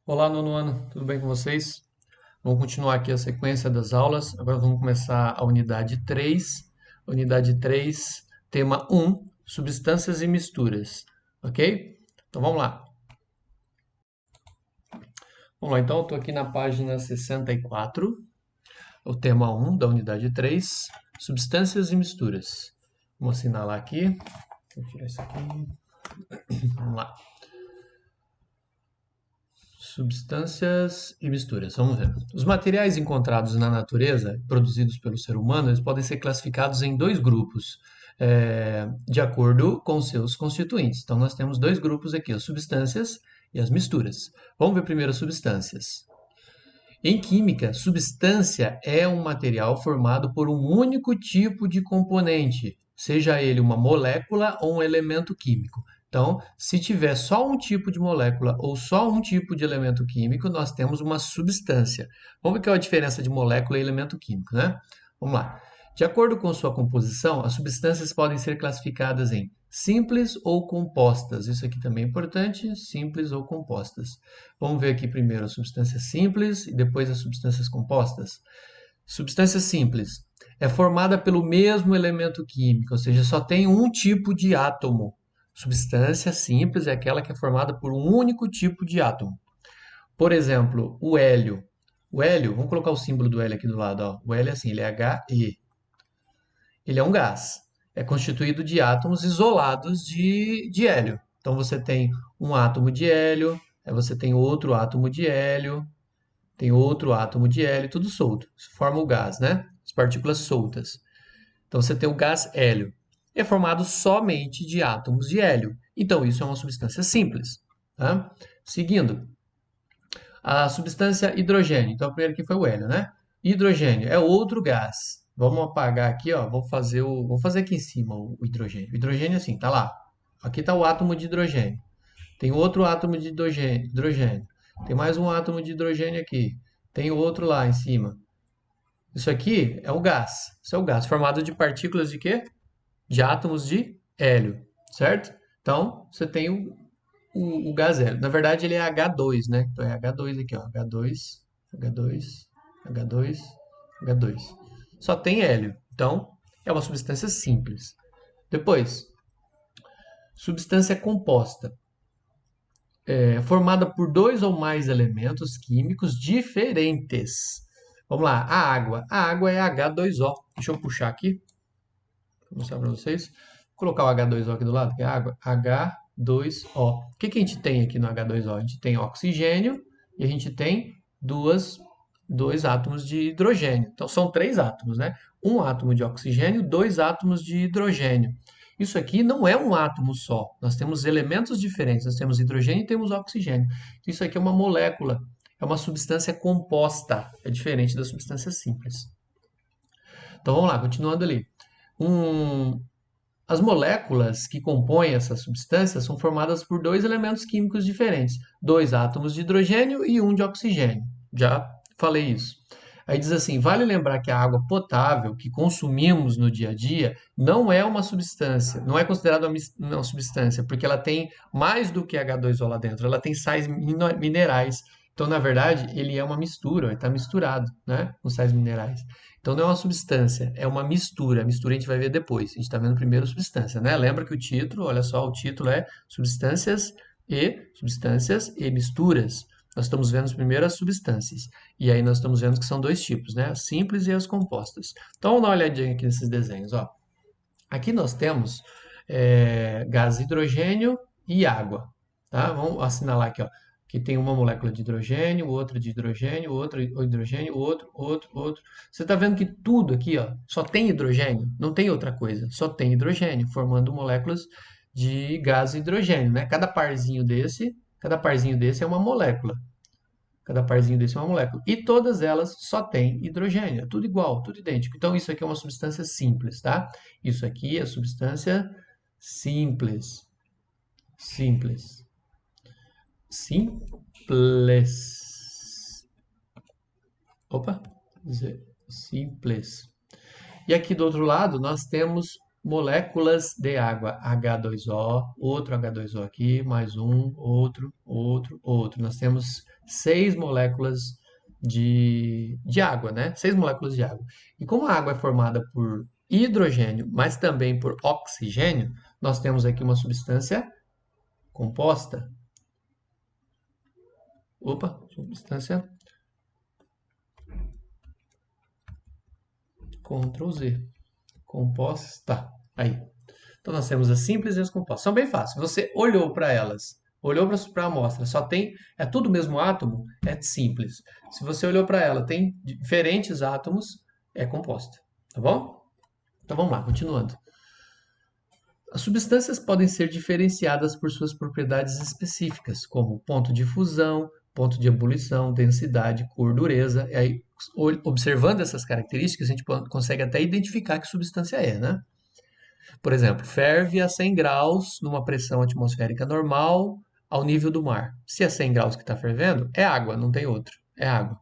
Olá, nono ano, tudo bem com vocês? Vamos continuar aqui a sequência das aulas. Agora vamos começar a unidade 3. Unidade 3, tema 1, substâncias e misturas. Ok? Então vamos lá. Vamos lá, então eu estou aqui na página 64, o tema 1 da unidade 3, substâncias e misturas. Vamos assinalar aqui. Vou tirar isso aqui. Vamos lá. Substâncias e misturas. Vamos ver. Os materiais encontrados na natureza, produzidos pelo ser humano, eles podem ser classificados em dois grupos, de acordo com seus constituintes. Então, nós temos dois grupos aqui, as substâncias e as misturas. Vamos ver primeiro as substâncias. Em química, substância é um material formado por um único tipo de componente, seja ele uma molécula ou um elemento químico. Então, se tiver só um tipo de molécula ou só um tipo de elemento químico, nós temos uma substância. Vamos ver qual é a diferença de molécula e elemento químico, né? Vamos lá. De acordo com sua composição, as substâncias podem ser classificadas em simples ou compostas. Isso aqui também é importante, simples ou compostas. Vamos ver aqui primeiro as substâncias simples e depois as substâncias compostas. Substância simples é formada pelo mesmo elemento químico, ou seja, só tem um tipo de átomo. Substância simples é aquela que é formada por um único tipo de átomo. Por exemplo, o hélio. O hélio, vamos colocar o símbolo do hélio aqui do lado. Ó. O hélio é assim, ele é He. Ele é um gás. É constituído de átomos isolados de hélio. Então você tem um átomo de hélio, aí você tem outro átomo de hélio, tem outro átomo de hélio, tudo solto. Isso forma o gás, né? As partículas soltas. Então você tem o gás hélio. É formado somente de átomos de hélio. Então isso é uma substância simples. Tá? Seguindo, a substância hidrogênio. Então, a primeira aqui foi o hélio, né? Hidrogênio é outro gás. Vamos apagar aqui, ó. Vou fazer aqui em cima o hidrogênio. O hidrogênio, assim, tá lá. Aqui está o átomo de hidrogênio. Tem outro átomo de hidrogênio. Tem mais um átomo de hidrogênio aqui. Tem outro lá em cima. Isso aqui é o gás. Isso é o gás formado de partículas de quê? De átomos de hélio, certo? Então, você tem o gás hélio. Na verdade, ele é H2, né? Então é H2 aqui, ó. H2, H2, H2, H2. Só tem hélio. Então, é uma substância simples. Depois, substância composta. É formada por dois ou mais elementos químicos diferentes. Vamos lá, a água. A água é H2O. Deixa eu puxar aqui, para mostrar para vocês. Vou colocar o H2O aqui do lado, que é a água. H2O. O que a gente tem aqui no H2O? A gente tem oxigênio e a gente tem dois átomos de hidrogênio. Então são três átomos, né? Um átomo de oxigênio, dois átomos de hidrogênio. Isso aqui não é um átomo só. Nós temos elementos diferentes. Nós temos hidrogênio e temos oxigênio. Isso aqui é uma molécula, é uma substância composta. É diferente da substância simples. Então vamos lá, continuando ali. Um, as moléculas que compõem essa substância são formadas por dois elementos químicos diferentes, dois átomos de hidrogênio e um de oxigênio. Já falei isso. Aí diz assim: vale lembrar que a água potável que consumimos no dia a dia não é uma substância, não é considerada uma substância, porque ela tem mais do que H2O lá dentro, ela tem sais minerais. Então, na verdade, ele é uma mistura, ele está misturado, né, com sais minerais. Então não é uma substância, é uma mistura. A mistura a gente vai ver depois. A gente está vendo primeiro substância, né? Lembra que o título, olha só, o título é substâncias e misturas. Nós estamos vendo primeiro as substâncias. E aí nós estamos vendo que são dois tipos, né? As simples e as compostas. Então vamos dar uma olhadinha aqui nesses desenhos, ó. Aqui nós temos gás hidrogênio e água, tá? Vamos assinalar aqui, ó, que tem uma molécula de hidrogênio, outra de hidrogênio, outra hidrogênio, outro. Você está vendo que tudo aqui, ó, só tem hidrogênio, não tem outra coisa, só tem hidrogênio, formando moléculas de gás hidrogênio, né? Cada parzinho desse é uma molécula. Cada parzinho desse é uma molécula. E todas elas só têm hidrogênio. É tudo igual, tudo idêntico. Então, isso aqui é uma substância simples, tá? Isso aqui é substância simples. Simples. Simples. Opa, dizer simples. E aqui do outro lado nós temos moléculas de água, H2O, outro H2O aqui, mais um, outro, outro, outro. Nós temos 6 moléculas de água, né? 6 moléculas de água. E como a água é formada por hidrogênio, mas também por oxigênio, nós temos aqui uma substância composta. Opa, substância Ctrl Z. Composta. Aí. Então nós temos as simples e as compostas. São bem fáceis. Você olhou para elas, olhou para a amostra, só tem, é tudo o mesmo átomo, é simples. Se você olhou para ela, tem diferentes átomos, é composta. Tá bom? Então vamos lá, continuando. As substâncias podem ser diferenciadas por suas propriedades específicas, como ponto de fusão, ponto de ebulição, densidade, cor, dureza. E aí, observando essas características, a gente consegue até identificar que substância é, né? Por exemplo, ferve a 100 graus numa pressão atmosférica normal ao nível do mar. Se é 100 graus que está fervendo, é água, não tem outro. É água.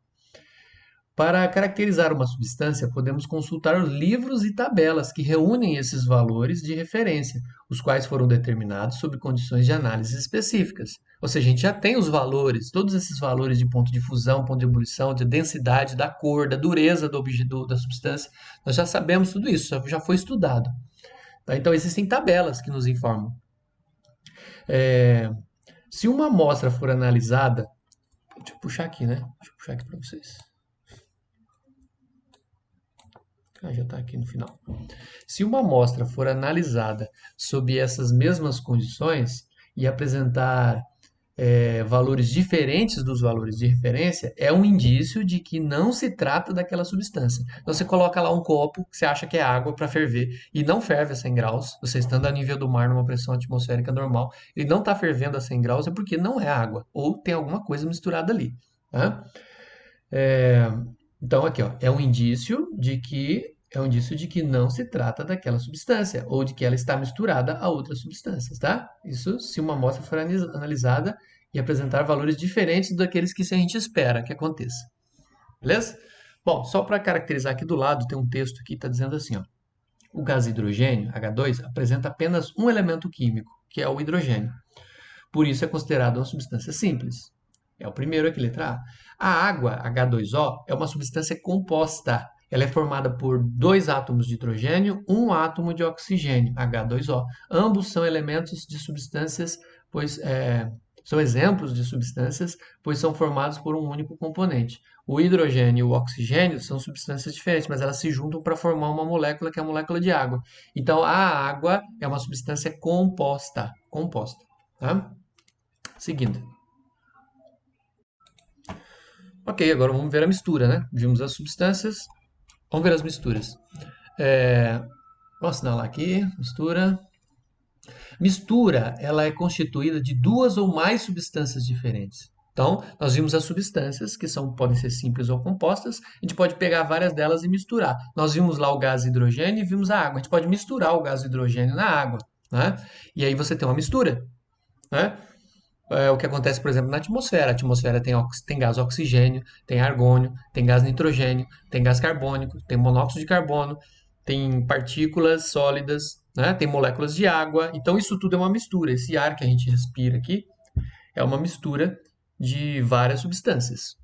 Para caracterizar uma substância, podemos consultar os livros e tabelas que reúnem esses valores de referência, os quais foram determinados sob condições de análise específicas. Ou seja, a gente já tem os valores, todos esses valores de ponto de fusão, ponto de ebulição, de densidade, da cor, da dureza da substância. Nós já sabemos tudo isso, já foi estudado. Tá? Então, existem tabelas que nos informam. Se uma amostra for analisada, deixa eu puxar aqui, né? Deixa eu puxar aqui para vocês. Já está aqui no final. Se uma amostra for analisada sob essas mesmas condições e apresentar valores diferentes dos valores de referência, é um indício de que não se trata daquela substância. Então você coloca lá um copo que você acha que é água para ferver e não ferve a 100 graus, você estando a nível do mar numa pressão atmosférica normal, ele não está fervendo a 100 graus é porque não é água, ou tem alguma coisa misturada ali. Tá? Então aqui, ó, é um indício de que não se trata daquela substância ou de que ela está misturada a outras substâncias, tá? Isso se uma amostra for analisada e apresentar valores diferentes daqueles que a gente espera que aconteça. Beleza? Bom, só para caracterizar aqui do lado, tem um texto aqui que está dizendo assim, ó, o gás hidrogênio, H2, apresenta apenas um elemento químico, que é o hidrogênio. Por isso é considerado uma substância simples. É o primeiro aqui, letra A. A água, H2O, é uma substância composta. Ela é formada por 2 átomos de hidrogênio, um átomo de oxigênio, H2O. Ambos são elementos de substâncias, pois são exemplos de substâncias, pois são formados por um único componente. O hidrogênio e o oxigênio são substâncias diferentes, mas elas se juntam para formar uma molécula que é a molécula de água. Então, a água é uma substância composta. Tá? Seguindo. Ok, agora vamos ver a mistura, né? Vimos as substâncias, vamos ver as misturas. Vou assinalar aqui, mistura. Mistura, ela é constituída de 2 ou mais substâncias diferentes. Então, nós vimos as substâncias, que podem ser simples ou compostas, a gente pode pegar várias delas e misturar. Nós vimos lá o gás hidrogênio e vimos a água. A gente pode misturar o gás hidrogênio na água, né? E aí você tem uma mistura, né? O que acontece, por exemplo, na atmosfera. A atmosfera tem gás oxigênio, tem argônio, tem gás nitrogênio, tem gás carbônico, tem monóxido de carbono, tem partículas sólidas, né? Tem moléculas de água. Então, isso tudo é uma mistura. Esse ar que a gente respira aqui é uma mistura de várias substâncias.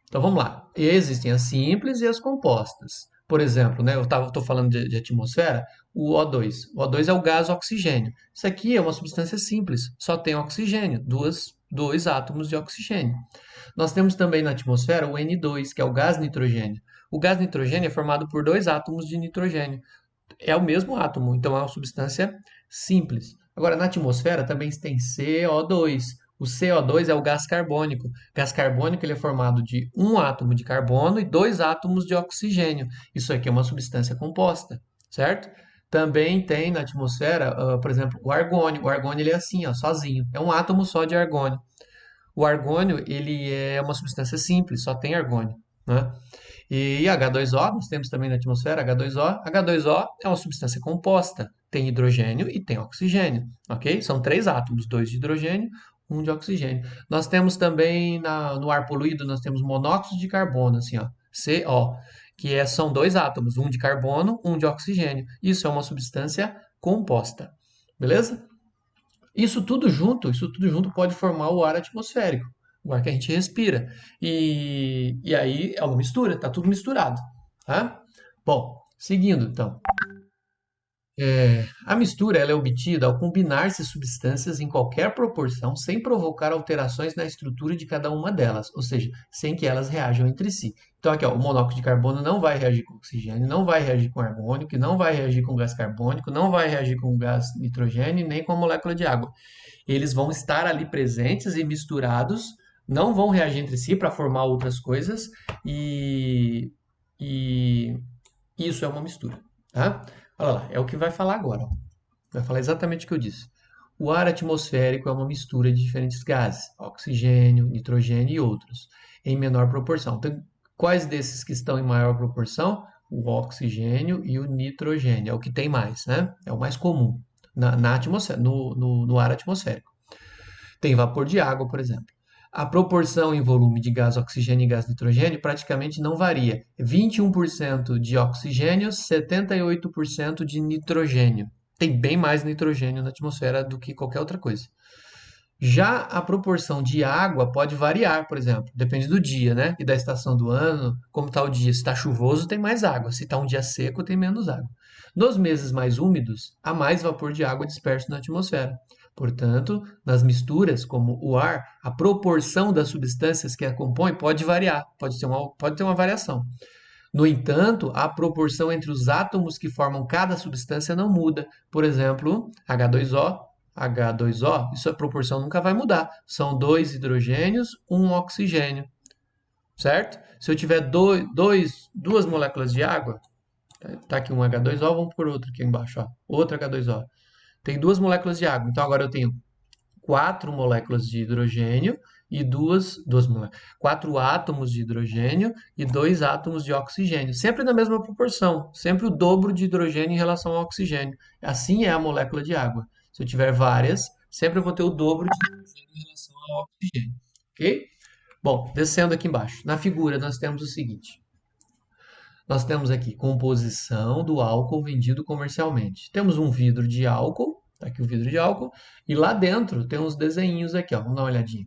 Então, vamos lá. E existem as simples e as compostas. Por exemplo, né, eu estou falando de atmosfera, o O2. O O2 é o gás oxigênio. Isso aqui é uma substância simples, só tem oxigênio, dois átomos de oxigênio. Nós temos também na atmosfera o N2, que é o gás nitrogênio. O gás nitrogênio é formado por 2 átomos de nitrogênio. É o mesmo átomo, então é uma substância simples. Agora, na atmosfera também tem CO2. O CO2 é o gás carbônico. O gás carbônico ele é formado de um átomo de carbono e 2 átomos de oxigênio. Isso aqui é uma substância composta, certo? Também tem na atmosfera, por exemplo, o argônio. O argônio ele é assim, ó, sozinho. É um átomo só de argônio. O argônio ele é uma substância simples, só tem argônio, né? E H2O, nós temos também na atmosfera H2O. H2O é uma substância composta, tem hidrogênio e tem oxigênio, ok? São 3 átomos, 2 de hidrogênio, 1 de oxigênio. Nós temos também no ar poluído, nós temos monóxido de carbono, assim, ó, CO, são 2 átomos, 1 de carbono, 1 de oxigênio. Isso é uma substância composta. Beleza? Isso tudo junto pode formar o ar atmosférico, o ar que a gente respira. E aí é uma mistura, tá tudo misturado, tá? Bom, seguindo então. A mistura ela é obtida ao combinar-se substâncias em qualquer proporção sem provocar alterações na estrutura de cada uma delas, ou seja, sem que elas reajam entre si. Então aqui, ó, o monóxido de carbono não vai reagir com oxigênio, não vai reagir com argônio, não vai reagir com gás carbônico, não vai reagir com gás nitrogênio, nem com a molécula de água. Eles vão estar ali presentes e misturados, não vão reagir entre si para formar outras coisas e isso é uma mistura, tá? Olha lá, é o que vai falar agora. Ó. Vai falar exatamente o que eu disse. O ar atmosférico é uma mistura de diferentes gases, oxigênio, nitrogênio e outros, em menor proporção. Então, quais desses que estão em maior proporção? O oxigênio e o nitrogênio, é o que tem mais, né? É o mais comum na atmosfera, no ar atmosférico. Tem vapor de água, por exemplo. A proporção em volume de gás oxigênio e gás nitrogênio praticamente não varia. 21% de oxigênio, 78% de nitrogênio. Tem bem mais nitrogênio na atmosfera do que qualquer outra coisa. Já a proporção de água pode variar, por exemplo, depende do dia, né? E da estação do ano, como está o dia. Se está chuvoso, tem mais água. Se está um dia seco, tem menos água. Nos meses mais úmidos, há mais vapor de água disperso na atmosfera. Portanto, nas misturas, como o ar, a proporção das substâncias que a compõem pode variar, pode ter uma variação. No entanto, a proporção entre os átomos que formam cada substância não muda. Por exemplo, H2O, isso a proporção nunca vai mudar. São dois hidrogênios, um oxigênio, certo? Se eu tiver duas moléculas de água, tá aqui um H2O, vamos por outro aqui embaixo, ó, outro H2O. Tem duas moléculas de água, então agora eu tenho quatro moléculas de hidrogênio e quatro átomos de hidrogênio e dois átomos de oxigênio, sempre na mesma proporção, sempre o dobro de hidrogênio em relação ao oxigênio. Assim é a molécula de água. Se eu tiver várias, sempre eu vou ter o dobro de hidrogênio em relação ao oxigênio, ok? Bom, descendo aqui embaixo, na figura nós temos o seguinte. Nós temos aqui composição do álcool vendido comercialmente. Temos um vidro de álcool, tá aqui o vidro de álcool, e lá dentro tem uns desenhinhos aqui, ó, vamos dar uma olhadinha.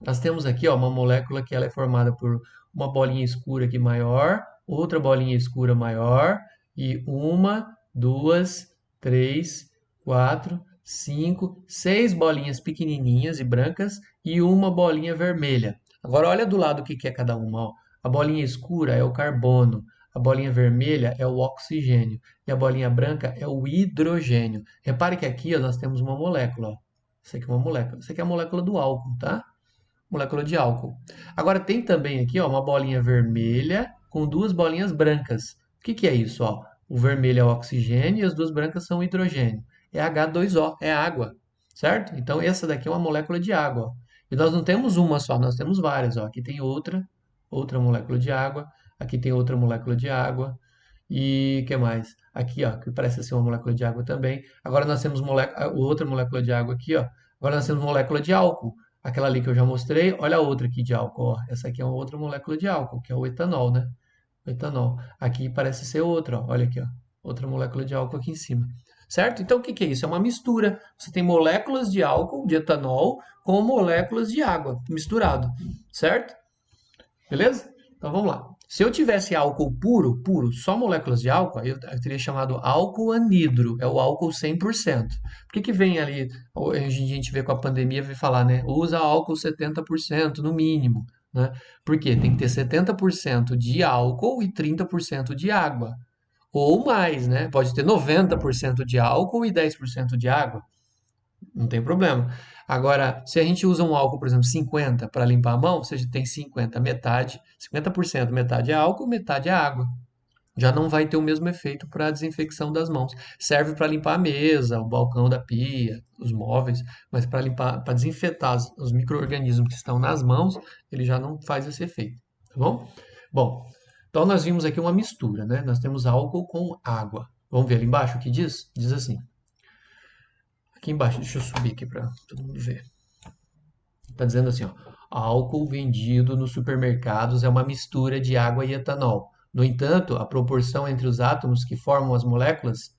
Nós temos aqui ó, uma molécula que ela é formada por uma bolinha escura aqui maior, outra bolinha escura maior, e uma, duas, três, quatro, cinco, seis bolinhas pequenininhas e brancas e uma bolinha vermelha. Agora olha do lado o que é cada uma. Ó. A bolinha escura é o carbono, a bolinha vermelha é o oxigênio e a bolinha branca é o hidrogênio. Repare que aqui ó, nós temos uma molécula. Ó. Isso aqui é uma molécula. Isso aqui é a molécula do álcool, tá? Molécula de álcool. Agora tem também aqui ó, uma bolinha vermelha com duas bolinhas brancas. O que é isso? Ó? O vermelho é o oxigênio e as duas brancas são o hidrogênio. É H2O, é água, certo? Então essa daqui é uma molécula de água. Ó. E nós não temos uma só, nós temos várias. Ó. Aqui tem outra molécula de água. Aqui tem outra molécula de água. E o que mais? Aqui, ó, que parece ser uma molécula de água também. Agora nós temos outra molécula de água aqui, ó. Agora nós temos molécula de álcool. Aquela ali que eu já mostrei, olha a outra aqui de álcool. Ó. Essa aqui é uma outra molécula de álcool, que é o etanol, né? O etanol. Aqui parece ser outra, ó. Olha aqui, ó. Outra molécula de álcool aqui em cima. Certo? Então o que é isso? É uma mistura. Você tem moléculas de álcool, de etanol, com moléculas de água misturado. Certo? Beleza? Então vamos lá. Se eu tivesse álcool puro, só moléculas de álcool, aí eu teria chamado álcool anidro, é o álcool 100%. Por que vem ali, hoje a gente vê com a pandemia, vem falar, né? Usa álcool 70% no mínimo, né? Por quê? Tem que ter 70% de álcool e 30% de água. Ou mais, né? Pode ter 90% de álcool e 10% de água. Não tem problema. Agora, se a gente usa um álcool, por exemplo, 50 para limpar a mão, ou seja, tem 50, metade, 50%, metade é álcool, metade é água. Já não vai ter o mesmo efeito para a desinfecção das mãos. Serve para limpar a mesa, o balcão da pia, os móveis, mas para limpar, para desinfetar os micro-organismos que estão nas mãos, ele já não faz esse efeito, tá bom? Bom, então nós vimos aqui uma mistura, né? Nós temos álcool com água. Vamos ver ali embaixo o que diz? Diz assim: aqui embaixo, deixa eu subir aqui para todo mundo ver. Está dizendo assim, ó, álcool vendido nos supermercados é uma mistura de água e etanol. No entanto, a proporção entre os átomos que formam as moléculas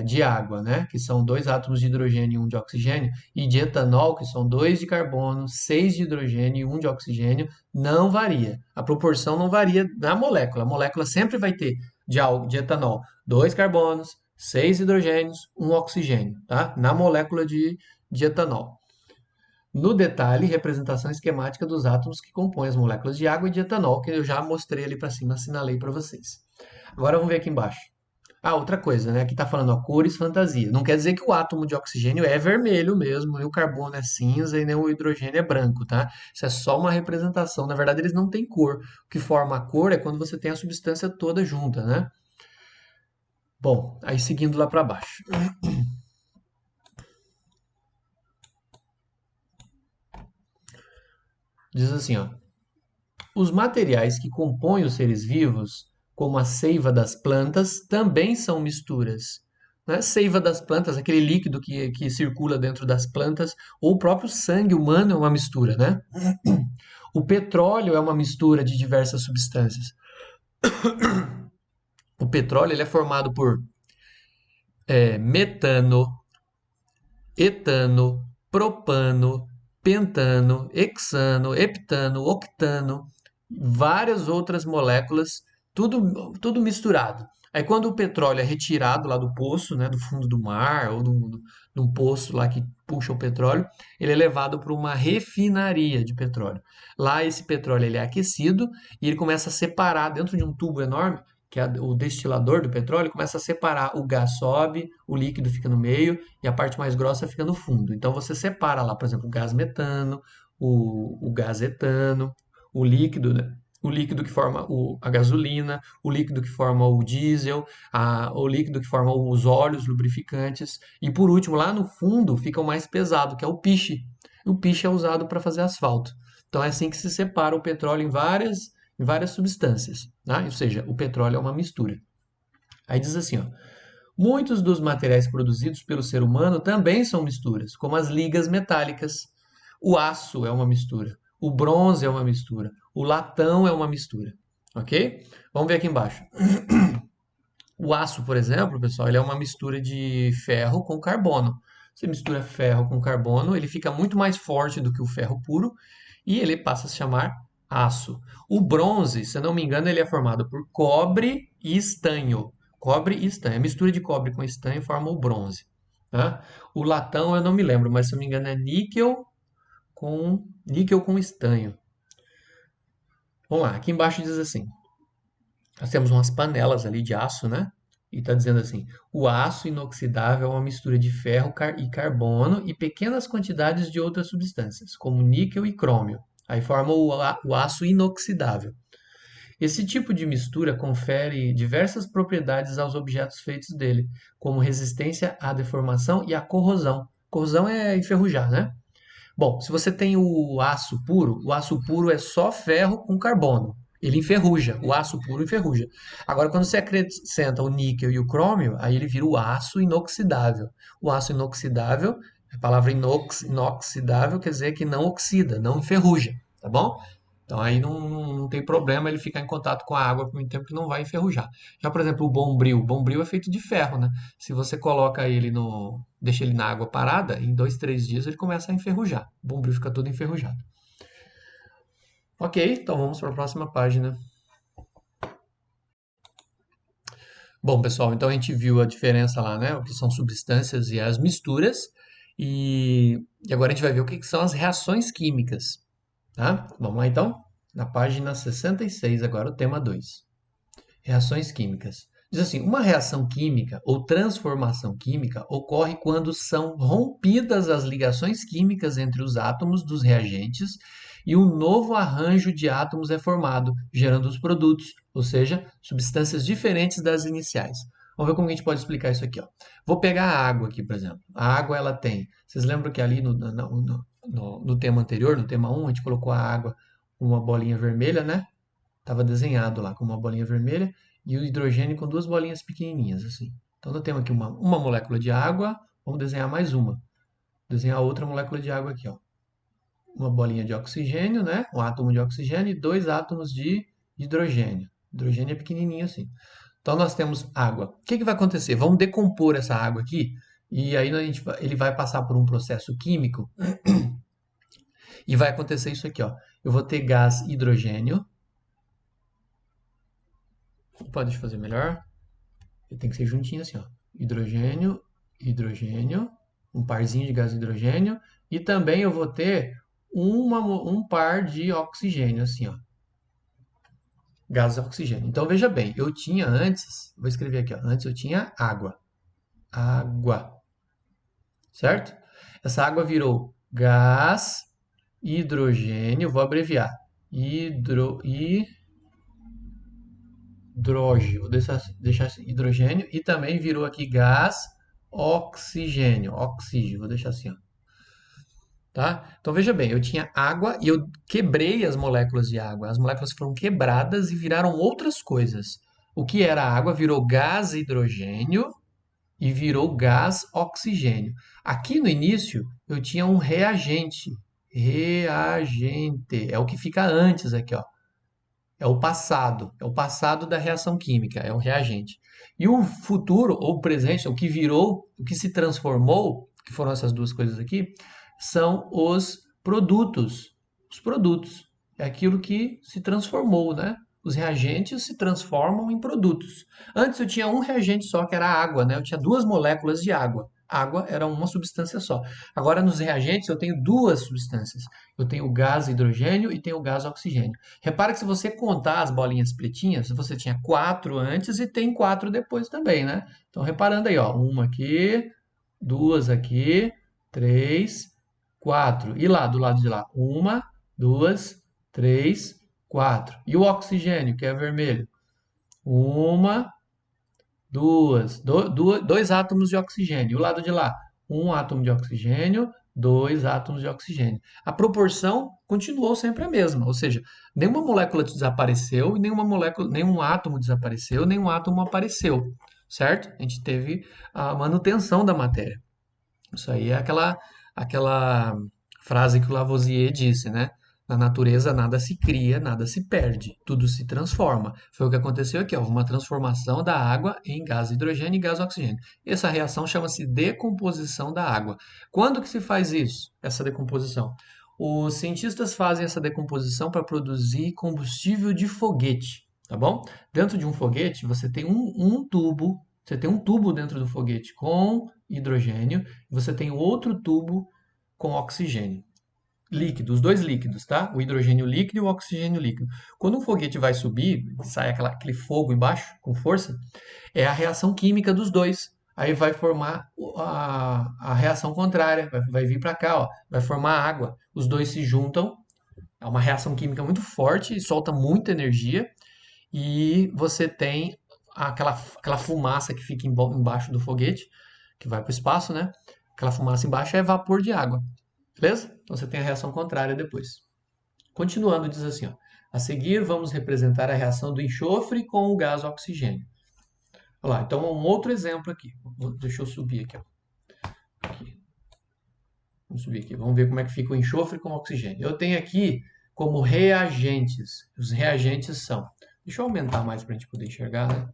de água, né, que são 2 átomos de hidrogênio e 1 de oxigênio, e de etanol, que são 2 de carbono, 6 de hidrogênio e 1 de oxigênio, não varia. A proporção não varia na molécula. A molécula sempre vai ter de etanol 2 carbonos, 6 hidrogênios, 1 oxigênio, tá? Na molécula de etanol. No detalhe, representação esquemática dos átomos que compõem as moléculas de água e de etanol, que eu já mostrei ali para cima, assinalei para vocês. Agora vamos ver aqui embaixo. Ah, outra coisa, né? Aqui está falando, ó, cores fantasia. Não quer dizer que o átomo de oxigênio é vermelho mesmo, e o carbono é cinza e nem o hidrogênio é branco, tá? Isso é só uma representação. Na verdade, eles não têm cor. O que forma a cor é quando você tem a substância toda junta, né? Bom, aí seguindo lá para baixo. Diz assim, ó. Os materiais que compõem os seres vivos, como a seiva das plantas, também são misturas. Né? Seiva das plantas, aquele líquido que circula dentro das plantas, ou o próprio sangue humano é uma mistura. Né? O petróleo é uma mistura de diversas substâncias. O petróleo ele é formado por metano, etano, propano, pentano, hexano, heptano, octano, várias outras moléculas, tudo misturado. Aí quando o petróleo é retirado lá do poço, né, do fundo do mar, ou de um poço lá que puxa o petróleo, ele é levado para uma refinaria de petróleo. Lá esse petróleo ele é aquecido e ele começa a separar dentro de um tubo enorme, que é o destilador do petróleo, começa a separar, o gás sobe, o líquido fica no meio e a parte mais grossa fica no fundo. Então você separa lá, por exemplo, o gás metano, o gás etano, o líquido, né? O líquido que forma a gasolina, o líquido que forma o diesel, o líquido que forma os óleos lubrificantes. E por último, lá no fundo, fica o mais pesado, que é o piche. O piche é usado para fazer asfalto. Então é assim que se separa o petróleo em várias substâncias. Tá? Ou seja, o petróleo é uma mistura. Aí diz assim, ó, muitos dos materiais produzidos pelo ser humano também são misturas, como as ligas metálicas. O aço é uma mistura. O bronze é uma mistura. O latão é uma mistura. Ok? Vamos ver aqui embaixo. O aço, por exemplo, pessoal, ele é uma mistura de ferro com carbono. Você mistura ferro com carbono, ele fica muito mais forte do que o ferro puro e ele passa a se chamar aço. O bronze, se eu não me engano, ele é formado por cobre e estanho. Cobre e estanho. A mistura de cobre com estanho forma o bronze. Tá? O latão eu não me lembro, mas se eu não me engano é níquel com estanho. Vamos lá, aqui embaixo diz assim: nós temos umas panelas ali de aço, né? E está dizendo assim: o aço inoxidável é uma mistura de ferro e carbono e pequenas quantidades de outras substâncias, como níquel e crômio. Aí forma o aço inoxidável. Esse tipo de mistura confere diversas propriedades aos objetos feitos dele, como resistência à deformação e à corrosão. Corrosão é enferrujar, né? Bom, se você tem o aço puro é só ferro com carbono. Ele enferruja, o aço puro enferruja. Agora, quando você acrescenta o níquel e o crômio, aí ele vira o aço inoxidável. O aço inoxidável, a palavra inoxidável quer dizer que não oxida, não enferruja, tá bom? Então aí não tem problema ele ficar em contato com a água por muito tempo que não vai enferrujar. Já, por exemplo, o bombril é feito de ferro, né? Se você coloca ele deixa ele na água parada, em 2, 3 dias ele começa a enferrujar. O bombril fica todo enferrujado. Ok, então vamos para a próxima página. Bom, pessoal, então a gente viu a diferença lá, né? O que são substâncias e as misturas. E agora a gente vai ver o que são as reações químicas. Tá? Vamos lá então? Na página 66, agora o tema 2. Reações químicas. Diz assim: uma reação química ou transformação química ocorre quando são rompidas as ligações químicas entre os átomos dos reagentes e um novo arranjo de átomos é formado, gerando os produtos, ou seja, substâncias diferentes das iniciais. Vamos ver como a gente pode explicar isso aqui. Ó. Vou pegar a água aqui, por exemplo. A água ela tem. Vocês lembram que ali no tema anterior, no tema 1, a gente colocou a água com uma bolinha vermelha, né? Estava desenhado lá com uma bolinha vermelha e o hidrogênio com duas bolinhas pequenininhas, assim. Então, nós temos aqui uma molécula de água, vamos desenhar mais uma. Desenhar outra molécula de água aqui, ó. Uma bolinha de oxigênio, né? Um átomo de oxigênio e dois átomos de hidrogênio. Hidrogênio é pequenininho assim. Então nós temos água. O que vai acontecer? Vamos decompor essa água aqui e aí ele vai passar por um processo químico e vai acontecer isso aqui, ó. Eu vou ter gás hidrogênio. Pode fazer melhor. Tem que ser juntinho assim, ó. Hidrogênio, hidrogênio, um parzinho de gás hidrogênio e também eu vou ter um par de oxigênio assim, ó. Gás oxigênio. Então veja bem, eu tinha antes, vou escrever aqui, ó, antes eu tinha água. Água. Certo? Essa água virou gás, hidrogênio, vou abreviar. Hidrogênio, vou deixar assim, hidrogênio e também virou aqui gás, oxigênio, oxígeno, vou deixar assim, ó. Tá? Então veja bem, eu tinha água e eu quebrei as moléculas de água. As moléculas foram quebradas e viraram outras coisas. O que era água virou gás hidrogênio e virou gás oxigênio. Aqui no início eu tinha um reagente. Reagente é o que fica antes aqui, ó. É o passado da reação química, é o reagente. E o futuro ou o presente, o que virou, o que se transformou, que foram essas duas coisas aqui, são os produtos. Os produtos é aquilo que se transformou, né? Os reagentes se transformam em produtos. Antes eu tinha um reagente só, que era a água, né? Eu tinha duas moléculas de água. Água era uma substância só. Agora nos reagentes eu tenho duas substâncias. Eu tenho o gás hidrogênio e tenho o gás oxigênio. Repara que se você contar as bolinhas pretinhas, você tinha 4 antes e tem 4 depois também, né? Então reparando aí, ó, uma aqui, duas aqui, 3, 4. E lá, do lado de lá, uma, duas, 3, 4. E o oxigênio, que é vermelho? Uma, duas, dois átomos de oxigênio. E o lado de lá, um átomo de oxigênio, dois átomos de oxigênio. A proporção continuou sempre a mesma, ou seja, nenhuma molécula desapareceu e nenhuma molécula, nenhum átomo desapareceu, nenhum átomo apareceu, certo? A gente teve a manutenção da matéria. Isso aí é aquela frase que o Lavoisier disse, né? Na natureza nada se cria, nada se perde, tudo se transforma. Foi o que aconteceu aqui, ó, uma transformação da água em gás hidrogênio e gás oxigênio. Essa reação chama-se decomposição da água. Quando que se faz isso, essa decomposição? Os cientistas fazem essa decomposição para produzir combustível de foguete, tá bom? Dentro de um foguete, você tem um tubo, você tem um tubo dentro do foguete com hidrogênio, e você tem outro tubo com oxigênio líquido, os dois líquidos, tá? O hidrogênio líquido e o oxigênio líquido. Quando um foguete vai subir, sai aquele fogo embaixo com força, é a reação química dos dois. Aí vai formar a reação contrária, vai vir para cá, ó, vai formar água. Os dois se juntam, é uma reação química muito forte, solta muita energia e você tem aquela fumaça que fica embaixo do foguete, que vai para o espaço, né? Aquela fumaça embaixo é vapor de água. Beleza? Então você tem a reação contrária depois. Continuando, diz assim, ó, a seguir vamos representar a reação do enxofre com o gás oxigênio. Olha lá, então um outro exemplo aqui. Deixa eu subir aqui, ó. Aqui. Vamos subir aqui. Vamos ver como é que fica o enxofre com o oxigênio. Eu tenho aqui como reagentes. Os reagentes são. Deixa eu aumentar mais para a gente poder enxergar, né?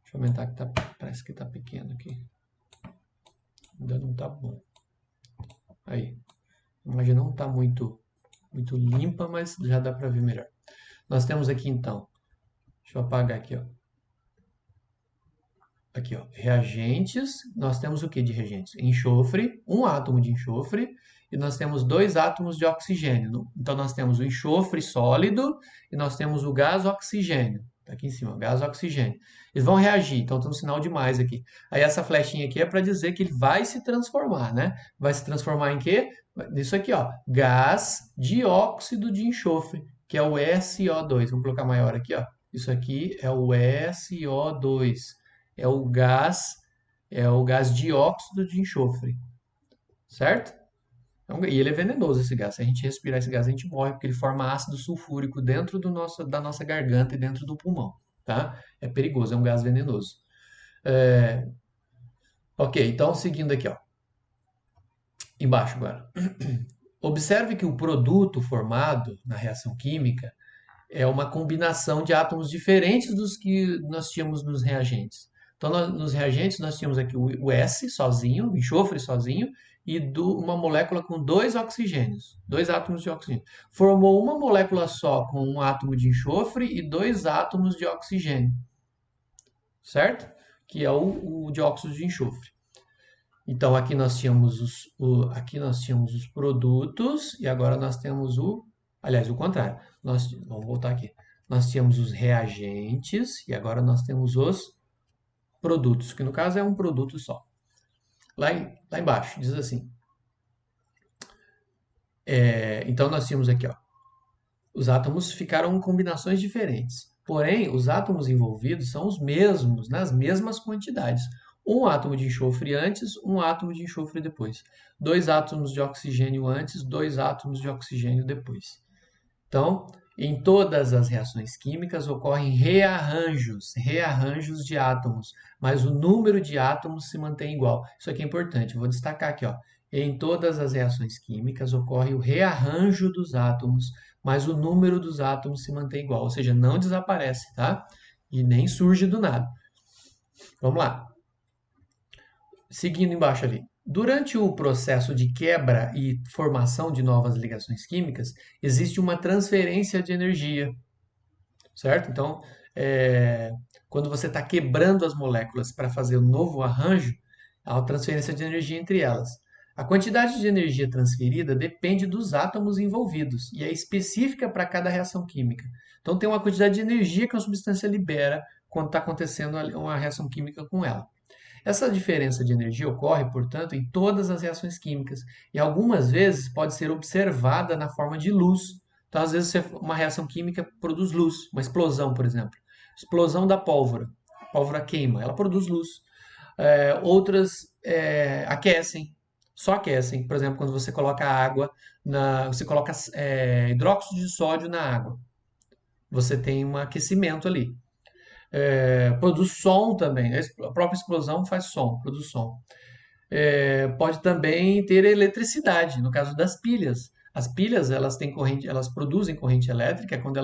Deixa eu aumentar que parece que está pequeno aqui. Ainda não está bom. Aí. A imagem não está muito limpa, mas já dá para ver melhor. Nós temos aqui então, deixa eu apagar aqui, ó. Aqui, ó, reagentes. Nós temos o que de reagentes? Enxofre, um átomo de enxofre, e nós temos dois átomos de oxigênio. Então nós temos o enxofre sólido e nós temos o gás oxigênio. Tá aqui em cima, gás oxigênio. Eles vão reagir, então tem um sinal de mais aqui. Aí essa flechinha aqui é para dizer que ele vai se transformar, né? Vai se transformar em quê? Isso aqui, ó, gás dióxido de enxofre, que é o SO2. Vamos colocar maior aqui, ó. Isso aqui é o SO2. É o gás, é o gás dióxido de enxofre, certo? E ele é venenoso, esse gás. Se a gente respirar esse gás, a gente morre, porque ele forma ácido sulfúrico dentro da nossa garganta e dentro do pulmão, tá? É perigoso, é um gás venenoso. Ok, então seguindo aqui, ó. Embaixo agora. Observe que o produto formado na reação química É uma combinação de átomos diferentes dos que nós tínhamos nos reagentes. Então, nos reagentes, nós tínhamos aqui o S sozinho, o enxofre sozinho, e uma molécula com dois oxigênios, dois átomos de oxigênio. Formou uma molécula só com um átomo de enxofre e dois átomos de oxigênio, certo? Que é o dióxido de enxofre. Então, aqui nós tínhamos os produtos e agora nós temos aliás, o contrário. Vamos voltar aqui. Nós tínhamos os reagentes e agora nós temos os produtos, que no caso é um produto só. Lá embaixo, diz assim. Então, nós tínhamos aqui, ó, os átomos ficaram em combinações diferentes. Porém, os átomos envolvidos são os mesmos, nas mesmas quantidades. Um átomo de enxofre antes, um átomo de enxofre depois. Dois átomos de oxigênio antes, dois átomos de oxigênio depois. Então, em todas as reações químicas ocorrem rearranjos de átomos, mas o número de átomos se mantém igual. Isso aqui é importante, vou destacar aqui, ó. Em todas as reações químicas ocorre o rearranjo dos átomos, mas o número dos átomos se mantém igual, ou seja, não desaparece, tá? E nem surge do nada. Vamos lá. Seguindo embaixo ali. Durante o processo de quebra e formação de novas ligações químicas, existe uma transferência de energia, certo? Então, quando você está quebrando as moléculas para fazer um novo arranjo, há uma transferência de energia entre elas. A quantidade de energia transferida depende dos átomos envolvidos e é específica para cada reação química. Então, tem uma quantidade de energia que a substância libera quando está acontecendo uma reação química com ela. Essa diferença de energia ocorre, portanto, em todas as reações químicas e algumas vezes pode ser observada na forma de luz. Então, às vezes, uma reação química produz luz, uma explosão, por exemplo. Explosão da pólvora. A pólvora queima, ela produz luz. Outras aquecem, só aquecem. Por exemplo, quando você coloca água, você coloca hidróxido de sódio na água. Você tem um aquecimento ali. Produz som também. A própria explosão faz som, produz som. Pode também ter eletricidade, no caso das pilhas. As pilhas elas têm corrente, elas produzem corrente elétrica quando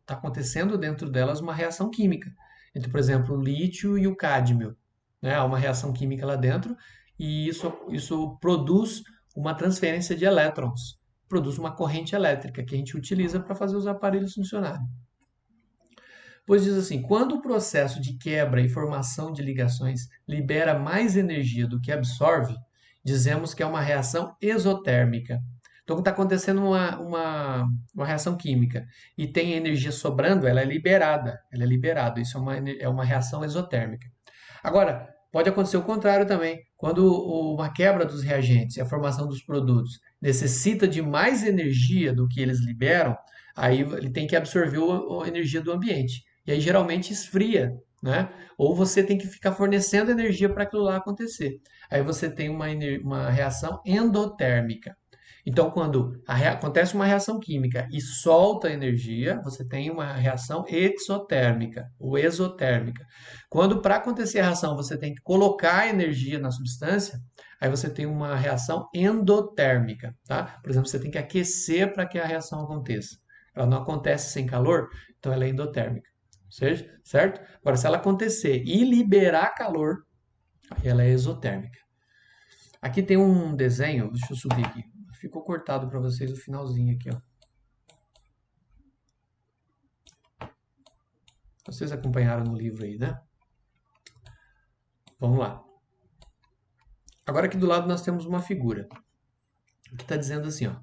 tá acontecendo dentro delas uma reação química entre, por exemplo, o lítio e o cádmio. Né? Há uma reação química lá dentro e isso produz uma transferência de elétrons, produz uma corrente elétrica que a gente utiliza para fazer os aparelhos funcionarem. Pois diz assim: quando o processo de quebra e formação de ligações libera mais energia do que absorve, dizemos que é uma reação exotérmica. Então, está acontecendo uma reação química e tem energia sobrando, ela é liberada. Ela é liberada. Isso é uma reação exotérmica. Agora, pode acontecer o contrário também. Quando uma quebra dos reagentes e a formação dos produtos necessita de mais energia do que eles liberam, aí ele tem que absorver a energia do ambiente. E aí geralmente esfria, né? Ou você tem que ficar fornecendo energia para aquilo lá acontecer. Aí você tem uma reação endotérmica. Então, quando acontece uma reação química e solta energia, você tem uma reação exotérmica ou exotérmica. Quando, para acontecer a reação, você tem que colocar energia na substância, aí você tem uma reação endotérmica, tá? Por exemplo, você tem que aquecer para que a reação aconteça. Ela não acontece sem calor, então ela é endotérmica. Certo? Agora, se ela acontecer e liberar calor, aí ela é exotérmica. Aqui tem um desenho, deixa eu subir aqui. Ficou cortado para vocês o finalzinho aqui, ó. Vocês acompanharam no livro aí, né? Vamos lá. Agora aqui do lado nós temos uma figura que está dizendo assim, ó.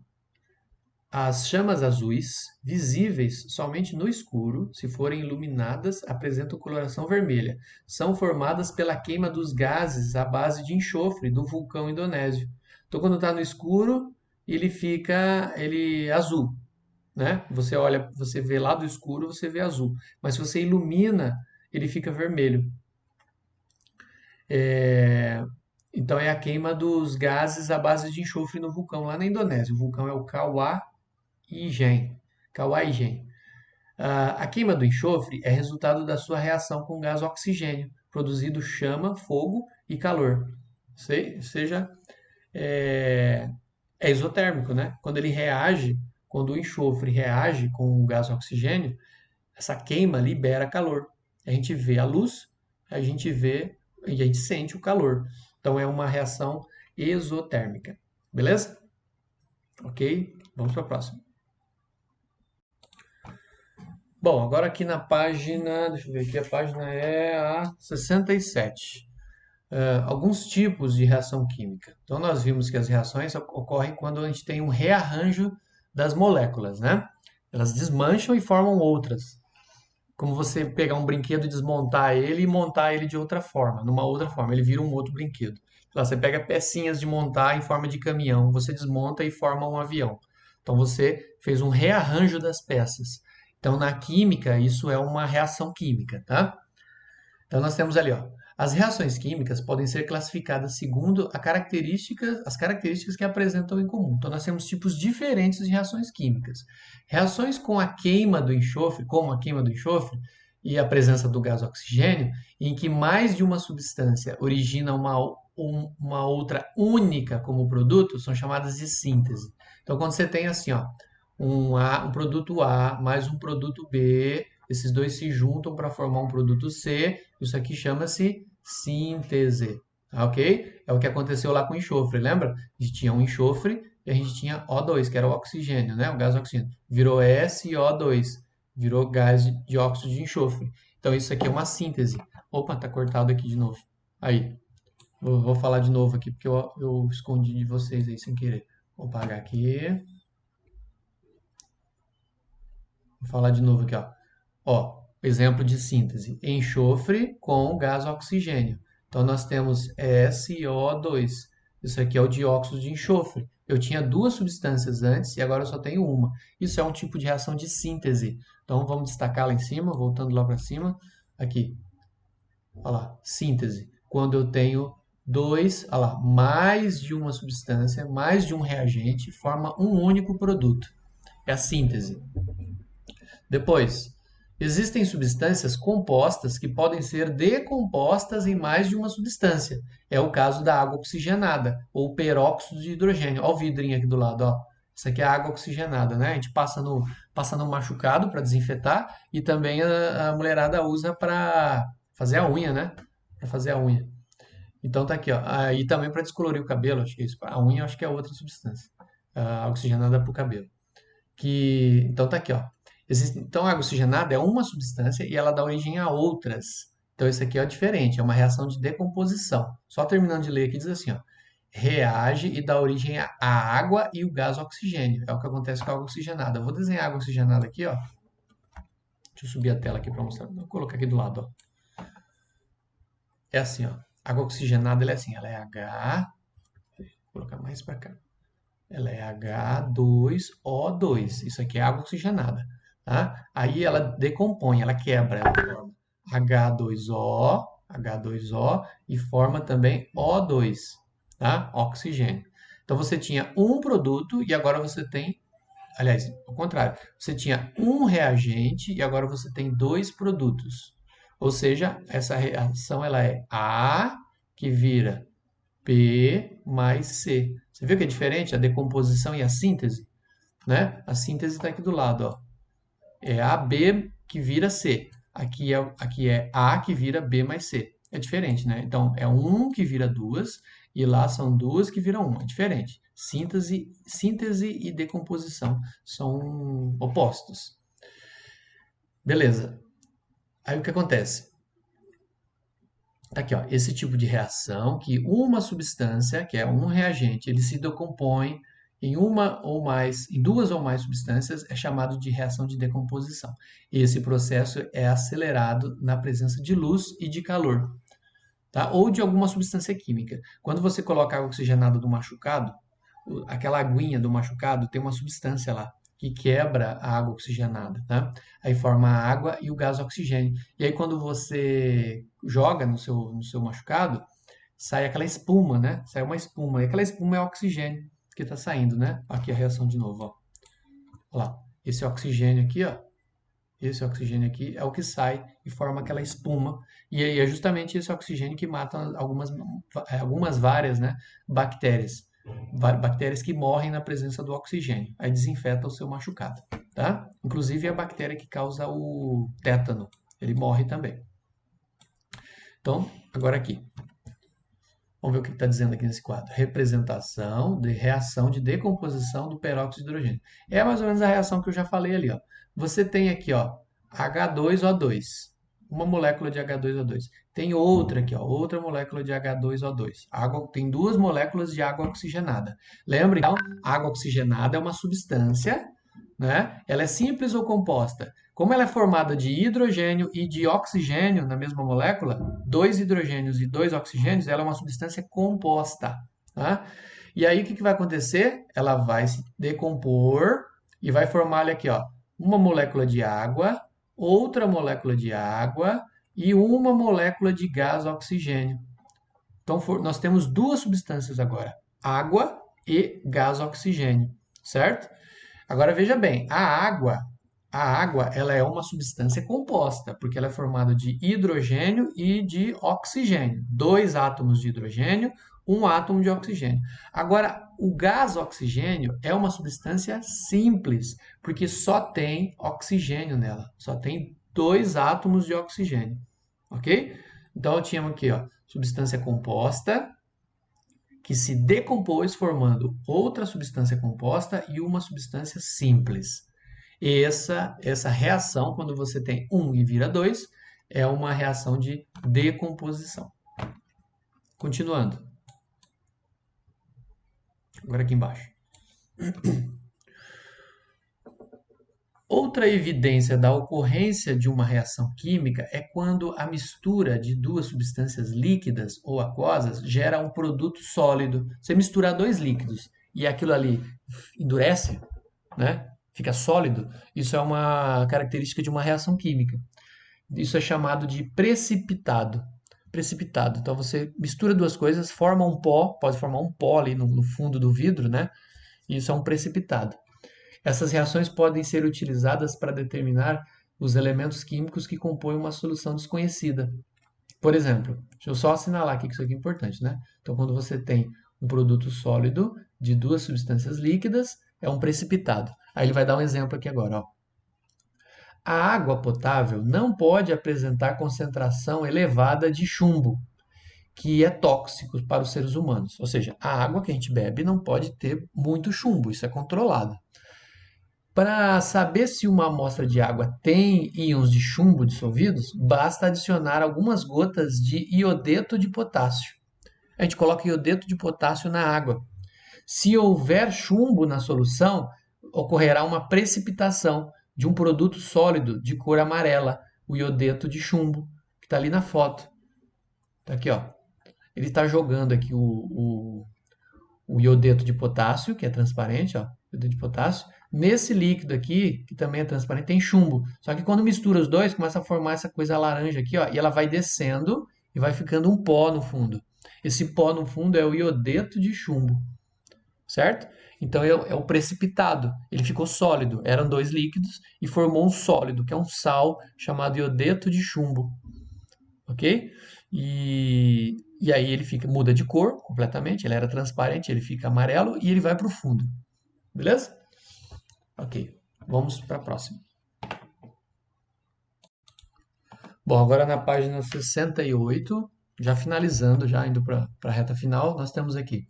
As chamas azuis, visíveis somente no escuro, se forem iluminadas, apresentam coloração vermelha. São formadas pela queima dos gases à base de enxofre do vulcão indonésio. Então, quando está no escuro, ele azul, né? Você olha, você vê lá do escuro, você vê azul. Mas se você ilumina, ele fica vermelho. Então, é a queima dos gases à base de enxofre no vulcão lá na Indonésia. O vulcão é o Kawaijen. A queima do enxofre é resultado da sua reação com o gás oxigênio, produzido chama, fogo e calor. Seja, é exotérmico, né? Quando ele reage quando o enxofre reage com o gás oxigênio, essa queima libera calor. A gente vê a luz, a gente vê e a gente sente o calor. Então é uma reação exotérmica. Beleza? Ok? Vamos para a próxima. Bom, agora aqui na página, deixa eu ver aqui, a página é a 67. Alguns tipos de reação química. Então nós vimos que as reações ocorrem quando a gente tem um rearranjo das moléculas, né? Elas desmancham e formam outras. Como você pegar um brinquedo e desmontar ele e montar ele de outra forma, numa outra forma, ele vira um outro brinquedo. Lá, você pega pecinhas de montar em forma de caminhão, você desmonta e forma um avião. Então você fez um rearranjo das peças. Então na química isso é uma reação química, tá? Então nós temos ali, ó, as reações químicas podem ser classificadas segundo as características que apresentam em comum. Então nós temos tipos diferentes de reações químicas. Reações com a queima do enxofre, como a queima do enxofre e a presença do gás oxigênio, em que mais de uma substância origina uma outra única como produto, são chamadas de síntese. Então quando você tem assim, ó, um produto A mais um produto B, esses dois se juntam para formar um produto C. Isso aqui chama-se síntese. Tá, ok? É o que aconteceu lá com o enxofre, lembra? A gente tinha um enxofre e a gente tinha O2, que era o oxigênio, né? O gás oxigênio. Virou SiO2, virou gás de dióxido de enxofre. Então isso aqui é uma síntese. Opa, tá cortado aqui de novo. Aí, vou falar de novo aqui porque eu escondi de vocês aí sem querer. Vou apagar aqui. Vou falar de novo aqui, ó. Ó, exemplo de síntese: enxofre com gás oxigênio. Então nós temos SO2. Isso aqui é o dióxido de enxofre. Eu tinha duas substâncias antes e agora eu só tenho uma. Isso é um tipo de reação de síntese. Então vamos destacar lá em cima, voltando lá para cima. Aqui, olha lá, síntese. Quando eu tenho dois, olha lá, mais de uma substância, mais de um reagente, forma um único produto. É a síntese. Depois, existem substâncias compostas que podem ser decompostas em mais de uma substância. É o caso da água oxigenada, ou peróxido de hidrogênio. Olha o vidrinho aqui do lado, ó. Isso aqui é água oxigenada, né? A gente passa no machucado para desinfetar e também a mulherada usa para fazer a unha, né? Para fazer a unha. Então tá aqui, ó. Aí também para descolorir o cabelo, acho que é isso. A unha acho que é outra substância. Oxigenada para o cabelo. Então tá aqui, ó. Então a água oxigenada é uma substância e ela dá origem a outras. Então isso aqui é diferente, é uma reação de decomposição. Só terminando de ler aqui diz assim, ó. Reage e dá origem à água e o gás oxigênio. É o que acontece com a água oxigenada. Eu vou desenhar a água oxigenada aqui, ó. Deixa eu subir a tela aqui para mostrar. Vou colocar aqui do lado, ó. É assim, ó. A água oxigenada ela é assim, ela é H. Vou colocar mais para cá. Ela é H2O2. Isso aqui é água oxigenada. Tá? Aí ela decompõe, ela quebra, ela forma H2O e forma também O2, tá? Oxigênio. Então você tinha um produto e agora você tem, aliás, ao contrário, você tinha um reagente e agora você tem dois produtos. Ou seja, essa reação ela é A que vira P mais C. Você viu que é diferente a decomposição e a síntese? Né? A síntese está aqui do lado, ó. É AB que vira C. Aqui é A que vira B mais C. É diferente, né? Então, é um que vira duas e lá são duas que viram uma. É diferente. Síntese e decomposição são opostos. Beleza. Aí o que acontece? Tá aqui, ó, esse tipo de reação que uma substância, que é um reagente, ele se decompõe em duas ou mais substâncias, é chamado de reação de decomposição. Esse processo é acelerado na presença de luz e de calor, tá? Ou de alguma substância química. Quando você coloca água oxigenada do machucado, aquela aguinha do machucado tem uma substância lá que quebra a água oxigenada, tá? Aí forma a água e o gás oxigênio. E aí quando você joga no seu machucado, sai aquela espuma, né? Sai uma espuma. E aquela espuma é oxigênio que está saindo, né? Aqui a reação de novo, ó. Olha lá. Esse oxigênio aqui, ó. Esse oxigênio aqui é o que sai e forma aquela espuma. E aí é justamente esse oxigênio que mata algumas várias, né, bactérias. Bactérias que morrem na presença do oxigênio. Aí desinfeta o seu machucado, tá? Inclusive a bactéria que causa o tétano, ele morre também. Então, agora aqui. Vamos ver o que está dizendo aqui nesse quadro. Representação de reação de decomposição do peróxido de hidrogênio. É mais ou menos a reação que eu já falei ali, ó. Você tem aqui, ó, H2O2, uma molécula de H2O2. Tem outra aqui, ó, outra molécula de H2O2. Água, tem duas moléculas de água oxigenada. Lembra, então, água oxigenada é uma substância, né? Ela é simples ou composta? Como ela é formada de hidrogênio e de oxigênio na mesma molécula, dois hidrogênios e dois oxigênios, ela é uma substância composta, tá? E aí o que vai acontecer? Ela vai se decompor e vai formar, olha aqui, ó, uma molécula de água, outra molécula de água e uma molécula de gás oxigênio. Então nós temos duas substâncias agora, água e gás oxigênio, certo? Agora veja bem, a água ela é uma substância composta, porque ela é formada de hidrogênio e de oxigênio. Dois átomos de hidrogênio, um átomo de oxigênio. Agora, o gás oxigênio é uma substância simples, porque só tem oxigênio nela. Só tem dois átomos de oxigênio. Ok? Então, eu tinha aqui, ó, substância composta, que se decompôs formando outra substância composta e uma substância simples. Essa reação, quando você tem 1 e vira 2, é uma reação de decomposição. Continuando. Agora aqui embaixo. Outra evidência da ocorrência de uma reação química é quando a mistura de duas substâncias líquidas ou aquosas gera um produto sólido. Você misturar dois líquidos e aquilo ali endurece, né? Fica sólido, isso é uma característica de uma reação química. Isso é chamado de precipitado. Precipitado. Então você mistura duas coisas, forma um pó, pode formar um pó ali no fundo do vidro, né? Isso é um precipitado. Essas reações podem ser utilizadas para determinar os elementos químicos que compõem uma solução desconhecida. Por exemplo, deixa eu só assinalar aqui que isso aqui é importante, né? Então, quando você tem um produto sólido de duas substâncias líquidas, é um precipitado. Aí ele vai dar um exemplo aqui agora, ó. A água potável não pode apresentar concentração elevada de chumbo, que é tóxico para os seres humanos. Ou seja, a água que a gente bebe não pode ter muito chumbo, isso é controlado. Para saber se uma amostra de água tem íons de chumbo dissolvidos, basta adicionar algumas gotas de iodeto de potássio. A gente coloca iodeto de potássio na água. Se houver chumbo na solução, ocorrerá uma precipitação de um produto sólido de cor amarela, o iodeto de chumbo, que está ali na foto. Está aqui, ó. Ele está jogando aqui o iodeto de potássio, que é transparente, ó, iodeto de potássio. Nesse líquido aqui, que também é transparente, tem chumbo. Só que quando mistura os dois, começa a formar essa coisa laranja aqui, ó, e ela vai descendo e vai ficando um pó no fundo. Esse pó no fundo é o iodeto de chumbo, certo? Então é o precipitado. Ele ficou sólido. Eram dois líquidos e formou um sólido, que é um sal chamado iodeto de chumbo, ok? E aí ele muda de cor completamente. Ele era transparente, ele fica amarelo e ele vai para o fundo, beleza? Ok, vamos para a próxima. Bom, agora na página 68, já finalizando, já indo para a reta final, nós temos aqui.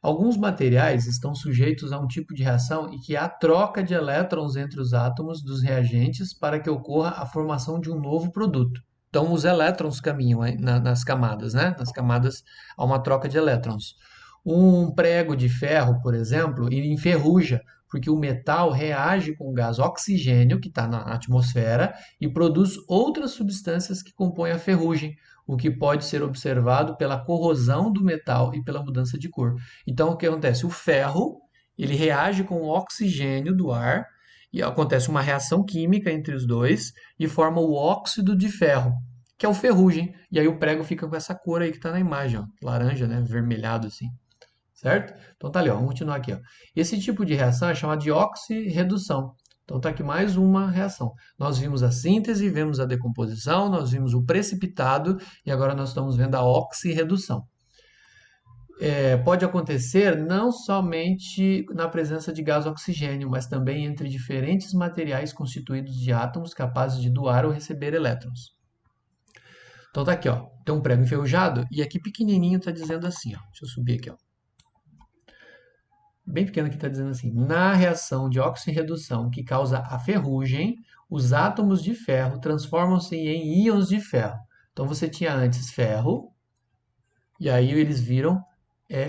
Alguns materiais estão sujeitos a um tipo de reação em que há troca de elétrons entre os átomos dos reagentes para que ocorra a formação de um novo produto. Então, os elétrons caminham nas camadas, né? Nas camadas há uma troca de elétrons. Um prego de ferro, por exemplo, ele enferruja, porque o metal reage com o gás oxigênio, que está na atmosfera, e produz outras substâncias que compõem a ferrugem, o que pode ser observado pela corrosão do metal e pela mudança de cor. Então, o que acontece? O ferro, ele reage com o oxigênio do ar, e acontece uma reação química entre os dois, e forma o óxido de ferro, que é o ferrugem. E aí o prego fica com essa cor aí que está na imagem, ó, laranja, né? Vermelhado assim. Certo? Então tá ali, ó, vamos continuar aqui, ó. Esse tipo de reação é chamada de oxirredução. Então tá aqui mais uma reação. Nós vimos a síntese, vimos a decomposição, nós vimos o precipitado e agora nós estamos vendo a oxirredução. pode acontecer não somente na presença de gás oxigênio, mas também entre diferentes materiais constituídos de átomos capazes de doar ou receber elétrons. Então tá aqui, ó, tem um prego enferrujado e aqui pequenininho está dizendo assim, ó, deixa eu subir aqui, ó. Bem pequeno aqui está dizendo assim, na reação de oxirredução que causa a ferrugem, os átomos de ferro transformam-se em íons de ferro. Então você tinha antes ferro, e aí eles viram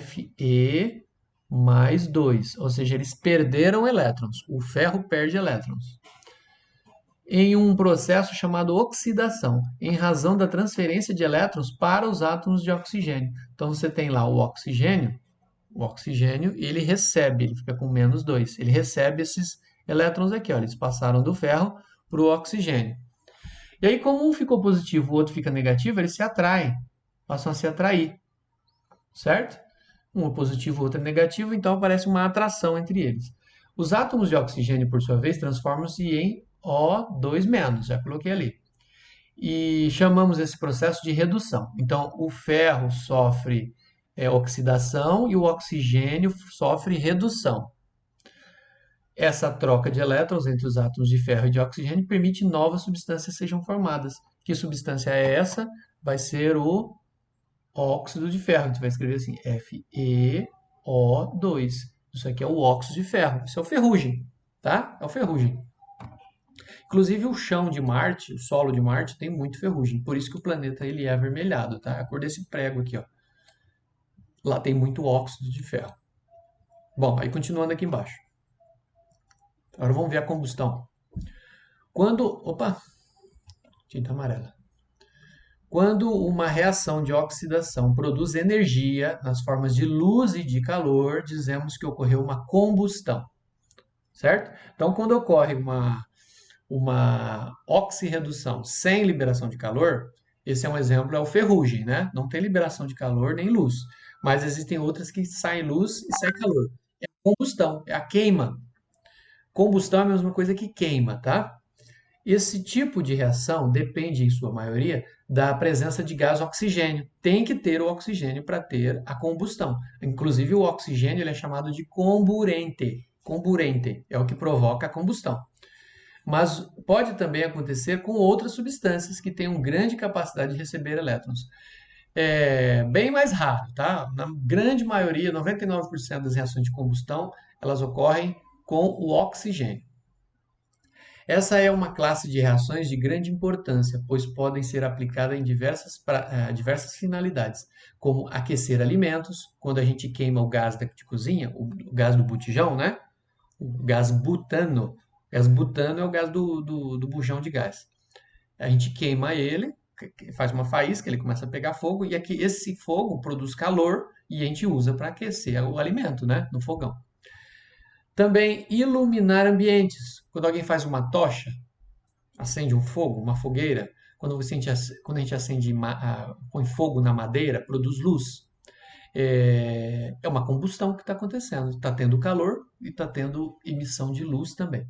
Fe mais 2, ou seja, eles perderam elétrons. O ferro perde elétrons. Em um processo chamado oxidação, em razão da transferência de elétrons para os átomos de oxigênio. Então você tem lá o oxigênio, ele recebe, ele fica com menos 2. Ele recebe esses elétrons aqui, ó, eles passaram do ferro para o oxigênio. E aí, como um ficou positivo, o outro fica negativo, eles se atraem, passam a se atrair, certo? Um é positivo, o outro é negativo, então aparece uma atração entre eles. Os átomos de oxigênio, por sua vez, transformam-se em O2-, já coloquei ali. E chamamos esse processo de redução. Então, o ferro sofre oxidação e o oxigênio sofre redução. Essa troca de elétrons entre os átomos de ferro e de oxigênio permite que novas substâncias sejam formadas. Que substância é essa? Vai ser o óxido de ferro. A gente vai escrever assim, FeO2. Isso aqui é o óxido de ferro. Isso é o ferrugem, tá? É o ferrugem. Inclusive o chão de Marte, o solo de Marte tem muito ferrugem. Por isso que o planeta ele é avermelhado, tá? A cor desse prego aqui, ó. Lá tem muito óxido de ferro. Bom, aí continuando aqui embaixo. Agora vamos ver a combustão. Opa, tinta amarela. Quando uma reação de oxidação produz energia nas formas de luz e de calor, dizemos que ocorreu uma combustão, certo? Então, quando ocorre uma oxirredução sem liberação de calor, esse é um exemplo, é o ferrugem, né? Não tem liberação de calor nem luz, mas existem outras que saem luz e sai calor. É a combustão, é a queima. Combustão é a mesma coisa que queima, tá? Esse tipo de reação depende, em sua maioria, da presença de gás oxigênio. Tem que ter o oxigênio para ter a combustão. Inclusive, o oxigênio ele é chamado de comburente. Comburente é o que provoca a combustão. Mas pode também acontecer com outras substâncias que tenham grande capacidade de receber elétrons. É bem mais raro, tá? Na grande maioria, 99% das reações de combustão, elas ocorrem com o oxigênio. Essa é uma classe de reações de grande importância, pois podem ser aplicadas em diversas finalidades, como aquecer alimentos, quando a gente queima o gás de cozinha, o gás do botijão, né? O gás butano. O gás butano é o gás do bujão de gás. A gente queima ele, faz uma faísca, ele começa a pegar fogo, e aqui esse fogo produz calor e a gente usa para aquecer o alimento, né? No fogão. Também iluminar ambientes. Quando alguém faz uma tocha, acende um fogo, uma fogueira, quando a gente acende, põe fogo na madeira, produz luz. É uma combustão que está acontecendo. Está tendo calor e está tendo emissão de luz também.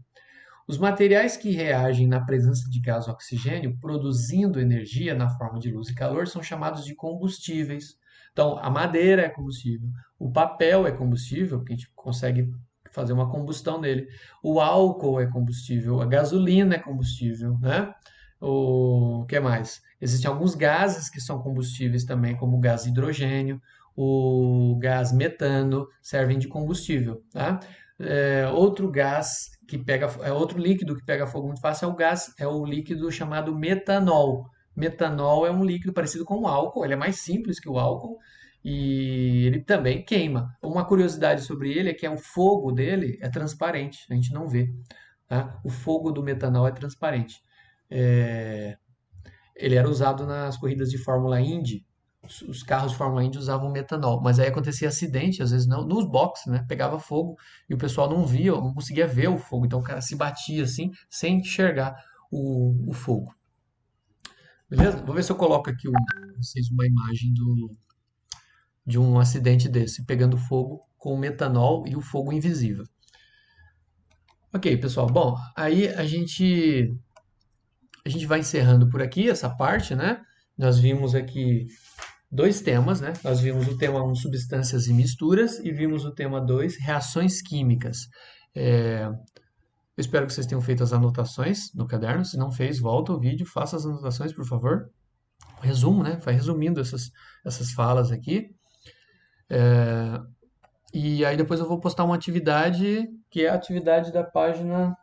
Os materiais que reagem na presença de gás oxigênio, produzindo energia na forma de luz e calor, são chamados de combustíveis. Então, a madeira é combustível, o papel é combustível, porque a gente consegue fazer uma combustão nele. O álcool é combustível, a gasolina é combustível, né? O que mais? Existem alguns gases que são combustíveis também, como o gás hidrogênio, o gás metano, servem de combustível, tá? Outro gás que pega, outro líquido que pega fogo muito fácil é o líquido chamado metanol. Metanol é um líquido parecido com o álcool, ele é mais simples que o álcool e ele também queima. Uma curiosidade sobre ele é que o fogo dele é transparente, a gente não vê, tá? O fogo do metanol é transparente. Ele era usado nas corridas de Fórmula Indy. Os carros de Fórmula Indy usavam metanol, mas aí acontecia acidente, às vezes não, nos boxes, né? Pegava fogo e o pessoal não via, não conseguia ver o fogo, então o cara se batia assim, sem enxergar o fogo. Beleza? Vou ver se eu coloco aqui vocês uma imagem de um acidente desse, pegando fogo com metanol e o fogo invisível. Ok, pessoal. Bom, aí a gente vai encerrando por aqui essa parte, né? Nós vimos aqui dois temas, né? Nós vimos o tema 1, substâncias e misturas, e vimos o tema 2, reações químicas. Eu espero que vocês tenham feito as anotações no caderno. Se não fez, volta o vídeo, faça as anotações, por favor. Resumo, né? Vai resumindo essas falas aqui. E aí depois eu vou postar uma atividade, que é a atividade da página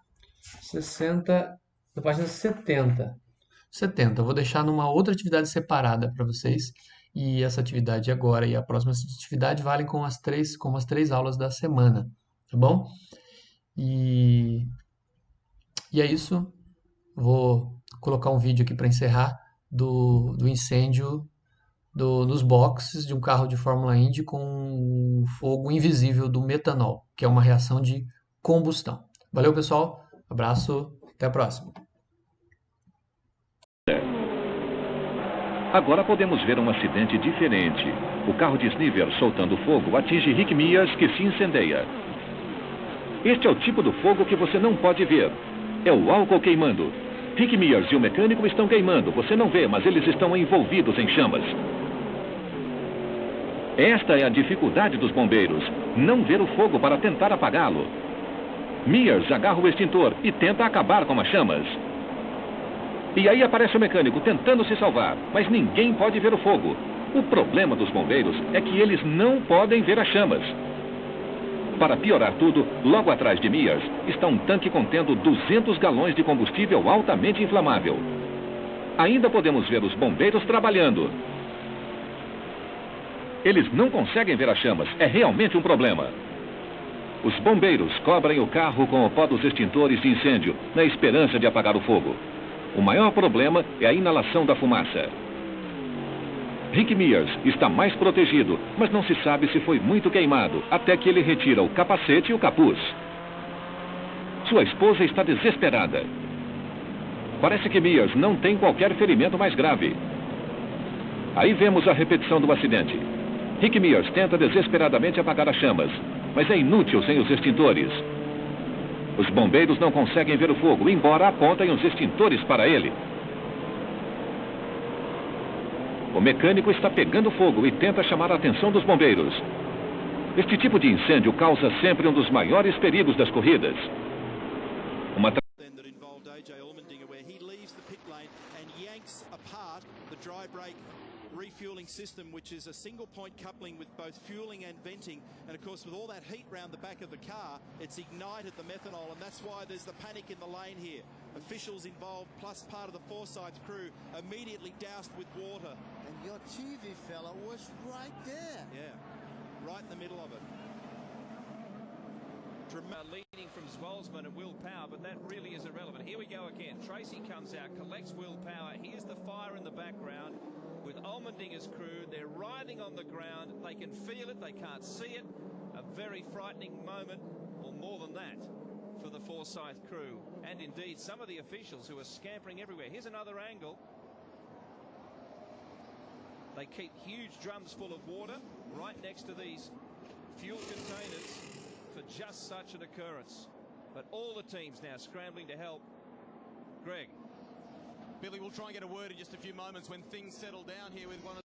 60, da página 70. 70. Eu vou deixar numa outra atividade separada para vocês. E essa atividade agora e a próxima atividade valem como as três aulas da semana, tá bom? E, e é isso. Vou colocar um vídeo aqui para encerrar do incêndio nos boxes de um carro de Fórmula Indy com o fogo invisível do metanol, que é uma reação de combustão. Valeu, pessoal. Abraço. Até a próxima. Agora podemos ver um acidente diferente. O carro de Sniver soltando fogo atinge Rick Mears, que se incendeia. Este é o tipo do fogo que você não pode ver. É o álcool queimando. Rick Mears e o mecânico estão queimando. Você não vê, mas eles estão envolvidos em chamas. Esta é a dificuldade dos bombeiros. Não ver o fogo para tentar apagá-lo. Mears agarra o extintor e tenta acabar com as chamas. E aí aparece o mecânico tentando se salvar, mas ninguém pode ver o fogo. O problema dos bombeiros é que eles não podem ver as chamas. Para piorar tudo, logo atrás de Mears está um tanque contendo 200 galões de combustível altamente inflamável. Ainda podemos ver os bombeiros trabalhando. Eles não conseguem ver as chamas, é realmente um problema. Os bombeiros cobrem o carro com o pó dos extintores de incêndio, na esperança de apagar o fogo. O maior problema é a inalação da fumaça. Rick Mears está mais protegido, mas não se sabe se foi muito queimado, até que ele retira o capacete e o capuz. Sua esposa está desesperada. Parece que Mears não tem qualquer ferimento mais grave. Aí vemos a repetição do acidente. Rick Mears tenta desesperadamente apagar as chamas, mas é inútil sem os extintores. Os bombeiros não conseguem ver o fogo, embora apontem os extintores para ele. O mecânico está pegando fogo e tenta chamar a atenção dos bombeiros. Este tipo de incêndio causa sempre um dos maiores perigos das corridas. Uma refueling system, which is a single point coupling with both fueling and venting, and of course with all that heat round the back of the car, it's ignited the methanol, and that's why there's the panic in the lane here. Officials involved plus part of the Forsyth crew immediately doused with water. And your TV fella was right there. Yeah, right in the middle of it. Leading from Zwolsman and Will Power, but that really is irrelevant. Here we go again. Tracy comes out, collects Will Power. Here's the fire in the background with Allmendinger's crew. They're writhing on the ground. They can feel it. They can't see it. A very frightening moment, or more than that, for the Forsyth crew. And indeed, some of the officials who are scampering everywhere. Here's another angle. They keep huge drums full of water right next to these fuel containers for just such an occurrence. But all the teams now scrambling to help. Greg. Billy, we'll try and get a word in just a few moments when things settle down here with one of